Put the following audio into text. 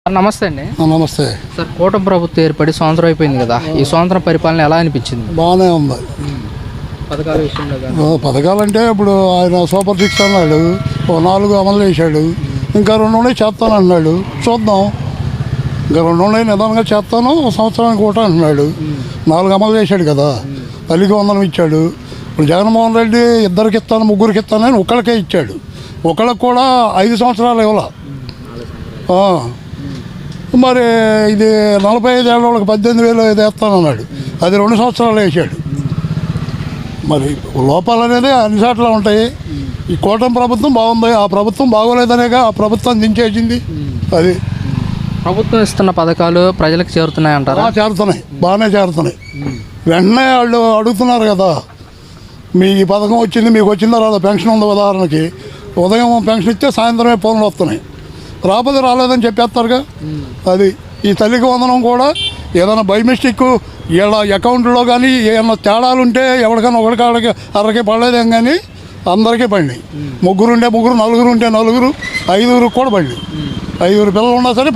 నమస్తే అండి. నమస్తే సార్, కూటమి ప్రభుత్వం ఏర్పడి సంవత్సరం అయిపోయింది కదా, ఈ సంవత్సరం పరిపాలన ఎలా అనిపించింది? బాగానే ఉంది. పథకాల విషయంలో కానీ పథకాలంటే ఇప్పుడు ఆయన సూపర్ సిక్స్ అన్నాడు, 4 అమలు చేశాడు, ఇంకా 2 ఉన్నాయి చేస్తాను అన్నాడు. చూద్దాం, ఇంకా 2 ఉన్నాయి నిదానంగా చేస్తాను, సంవత్సరానికి ఒకటి అంటున్నాడు. 4 అమలు చేశాడు కదా, తల్లికి 100 ఇచ్చాడు. ఇప్పుడు జగన్మోహన్ రెడ్డి 2కి ఇస్తాను, 3కి ఇస్తానని ఒకళ్ళకే ఇచ్చాడు. ఒకళ్ళకి కూడా 5 సంవత్సరాలు ఇవ్వాల. మరి ఇది 45 ఏళ్ళ వాళ్ళకి 18,000 ఇది వేస్తానన్నాడు, అది 2 సంవత్సరాలు వేసాడు. మరి లోపాలు అనేది అన్ని చోట్ల ఉంటాయి. ఈ కూటమి ప్రభుత్వం బాగుంది, ఆ ప్రభుత్వం బాగోలేదనేగా ఆ ప్రభుత్వం దించేసింది. అది ప్రభుత్వం ఇస్తున్న పథకాలు ప్రజలకు చేరుతున్నాయి అంటారా? చేరుతున్నాయి, బాగానే చేరుతున్నాయి. వెంటనే వాళ్ళు అడుగుతున్నారు కదా, మీ ఈ పథకం వచ్చింది, మీకు వచ్చిందో రాదా. పెన్షన్ ఉంది ఉదాహరణకి, ఉదయం పెన్షన్ ఇస్తే సాయంత్రమే ఫోన్లు వస్తున్నాయి. రాకపోతే రాలేదని చెప్పేస్తారుగా. అది ఈ తల్లికి 100 కూడా ఏదైనా బై మిస్టేక్ వీళ్ళ అకౌంట్లో కానీ ఏమన్నా తేడాలు ఉంటే ఎవరికైనా ఒకరికి అరకే పడలేదేం, కానీ అందరికీ పడినాయి. 3 ఉంటే 3, 4 ఉంటే 4, 5 కూడా పడినాయి. 5 పిల్లలు ఉన్నా సరే